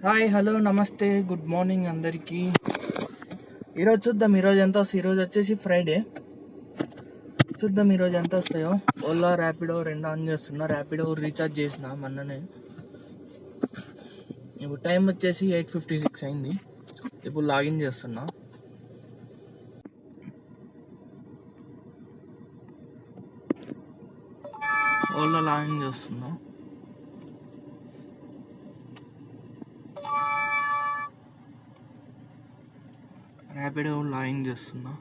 Hi hello నమస్తే good morning అందరికీ. ఈరోజు చూద్దాం ఈరోజు ఎంత వస్తాయి. ఈరోజు వచ్చేసి ఫ్రైడే. చూద్దాం ఈరోజు ఎంత వస్తాయో. ఓలా ర్యాపిడో రెండు ఆన్ చేస్తున్నా. ర్యాపిడో రీఛార్జ్ చేసిన మొన్ననే. ఇప్పుడు టైం వచ్చేసి 8:56 అయింది. ఇప్పుడు లాగిన్ చేస్తున్నా. ఓలా లాగిన్ చేస్తున్నా. ర్యాపిడో లాగిన్ చేస్తున్నా.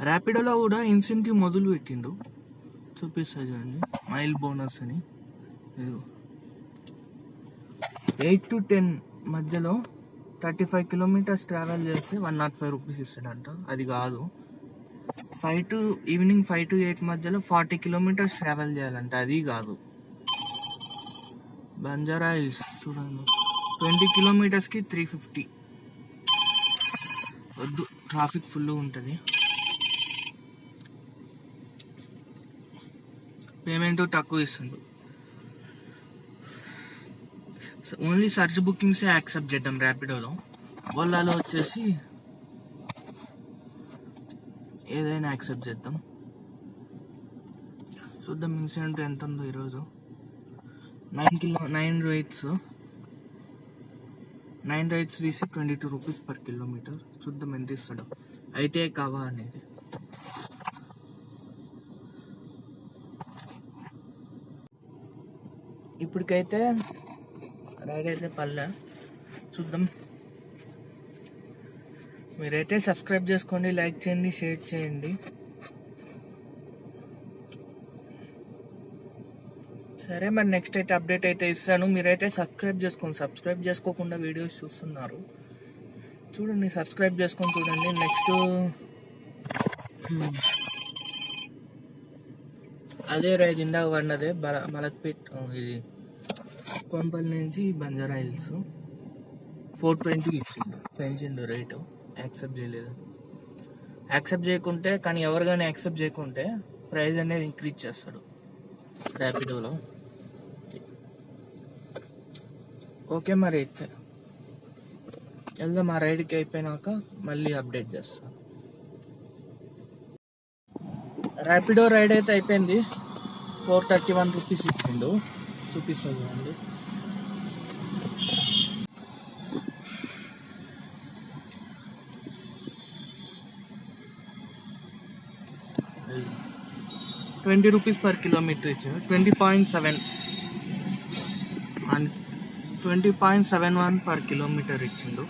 ర్యాపిడోలో కూడా ఇన్సెంటివ్ మొదలు పెట్టిండు. చూపిస్తా చూడండి, మైల్ బోనస్ అని. 8 to 10 మధ్యలో 35 కిలోమీటర్స్ ట్రావెల్ చేస్తే 105 రూపీస్ ఇస్తాడంట. అది కాదు, ఈవినింగ్ 5 to 8 మధ్యలో 40 కిలోమీటర్స్ ట్రావెల్ చేయాలంట. అది కాదు. బంజారా హిల్స్ చూడండి, 20 కిలోమీటర్స్కి 350. వద్దు, ట్రాఫిక్ ఫుల్ ఉంటుంది. పేమెంట్ తక్కువ ఇస్తుండు. ఓన్లీ సర్చ్ బుకింగ్సే యాక్సెప్ట్ చేద్దాం ర్యాపిడోలో. ఓలాలో వచ్చేసి ఏదైనా యాక్సెప్ట్ చేద్దాం. చూద్దాం ఇన్సెంటివ్ ఎంత ఉందో ఈరోజు. 9 రైడ్స్ తీసి 22 రూపీస్ పర్ కిలోమీటర్. చూద్దాం ఎంత ఇస్తాడో, అయితే కావా అనేది. ఇప్పటికైతే రైడ్ అయితే పల్లె. చూద్దాం. మీరైతే సబ్స్క్రైబ్ చేసుకోండి, లైక్ చేయండి, షేర్ చేయండి. సరే మరి నెక్స్ట్ అయితే అప్డేట్ అయితే ఇస్తాను. మీరైతే సబ్స్క్రైబ్ చేసుకోండి. సబ్స్క్రైబ్ చేసుకోకుండా వీడియోస్ చూస్తున్నారు చూడండి, సబ్స్క్రైబ్ చేసుకొని చూడండి. నెక్స్ట్ అదే రైడ్ ఇందాక పడినదే మలక్పేట్, ఇది కొంపల్లి నుంచి బంజారా హిల్స్. 420 ఇచ్చిండు, పెంచిండు రేటు. యాక్సెప్ట్ చేయలేదు. యాక్సెప్ట్ చేయకుంటే, కానీ ఎవరు కానీ యాక్సెప్ట్ చేయకుంటే ప్రైస్ అనేది ఇంక్రీజ్ చేస్తాడు ర్యాపిడోలో. ఓకే మరి అయితే వెళ్దాం. ఆ రైడ్కి అయిపోయినాక మళ్ళీ అప్డేట్ చేస్తాను. ర్యాపిడో రైడ్ అయితే అయిపోయింది. 431 రూపీస్ ఇచ్చిండు. చూపిస్తుంది చూడండి. ₹20 పర్ కిలోమీటర్ ఇచ్చిండు. 20.71 పర్ కిలోమీటర్ ఇచ్చిండు.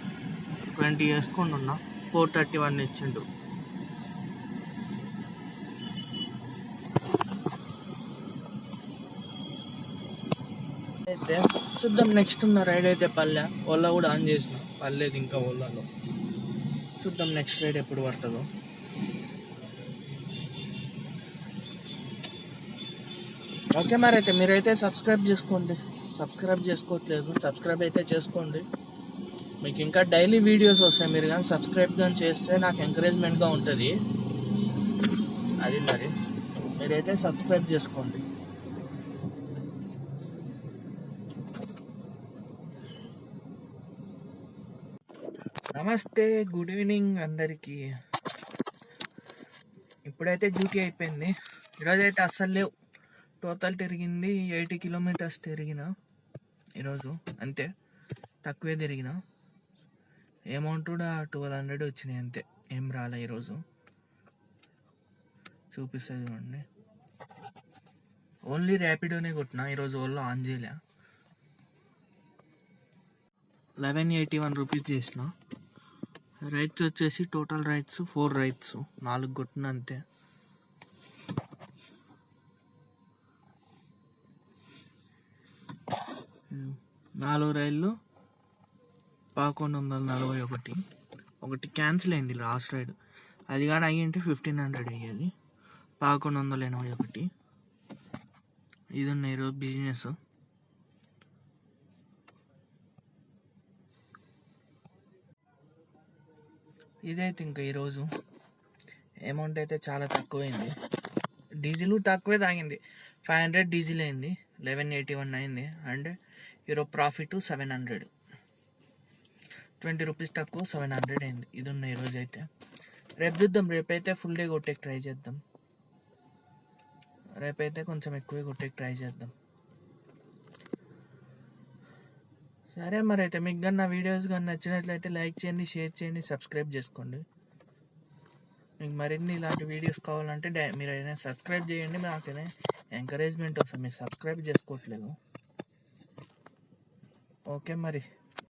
20 వేసుకొని ఉన్నా. 431 ఇచ్చిండు. అయితే చూద్దాం. నెక్స్ట్ ఉన్న రైడ్ అయితే పల్లె. ఓలా కూడా ఆన్ చేసిన, పర్లేదు ఇంకా ఓలాలో. చూద్దాం నెక్స్ట్ రైడ్ ఎప్పుడు పడుతుందో. ఓకే మరి అయితే మీరైతే సబ్స్క్రైబ్ చేసుకోండి. సబ్స్క్రైబ్ చేసుకోవట్లేదు, సబ్స్క్రైబ్ అయితే చేసుకోండి. మీకు ఇంకా డైలీ వీడియోస్ వస్తాయి. మీరు కానీ సబ్స్క్రైబ్ కానీ చేస్తే నాకు ఎంకరేజ్మెంట్గా ఉంటుంది. అది మరి మీరైతే సబ్స్క్రైబ్ చేసుకోండి. నమస్తే, గుడ్ ఈవినింగ్ అందరికీ. ఇప్పుడైతే డ్యూటీ అయిపోయింది. ఈరోజైతే అస్సలు లేవు. టోటల్ తిరిగింది 80 కిలోమీటర్స్ తిరిగిన ఈరోజు. అంతే, తక్కువే తిరిగిన. అమౌంట్ కూడా 1200 వచ్చినాయి అంతే, ఏం రాలే ఈరోజు. చూపిస్తుంది చూడండి. ఓన్లీ ర్యాపిడోనే కొట్టిన ఈరోజు. ఓలా ఆన్ చేయలే. 1181 రూపీస్ చేసిన. రైడ్స్ వచ్చేసి టోటల్ రైడ్స్ 4 రైడ్స్, 4 కొట్టిన అంతే. నాలుగు రైళ్ళు 1141. ఒకటి క్యాన్సిల్ అయింది లాస్ట్ రైడ్. అది కానీ అయ్యింటే 1500 అయ్యేది. 1181. ఇది ఉన్నాయి ఈరోజు బిజినెస్. ఇదైతే ఇంకా ఈరోజు అమౌంట్ అయితే చాలా తక్కువైంది. డీజిల్ తక్కువే తాగింది, 500 డీజిల్ అయింది, 1181 అయింది. అండ్ ఈరోజు ప్రాఫిట్ 700, 20 రూపీస్ తక్కువ 700 అయింది. ఇది ఉన్న ఈరోజు అయితే. రేపు చూద్దాం, రేపైతే ఫుల్ డే కొట్టేకి ట్రై చేద్దాం. రేపైతే కొంచెం ఎక్కువ కొట్టేకి ట్రై చేద్దాం. సరే మరి అయితే మీకు కానీ నా వీడియోస్ కానీ నచ్చినట్లయితే లైక్ చేయండి, షేర్ చేయండి, సబ్స్క్రైబ్ చేసుకోండి. మీకు మరిన్ని ఇలాంటి వీడియోస్ కావాలంటే మీరు అయినా సబ్స్క్రైబ్ చేయండి. నాకైనా ఎంకరేజ్మెంట్ వస్తుంది, మీరు సబ్స్క్రైబ్ చేసుకోవట్లేదు. ఓకే మరి.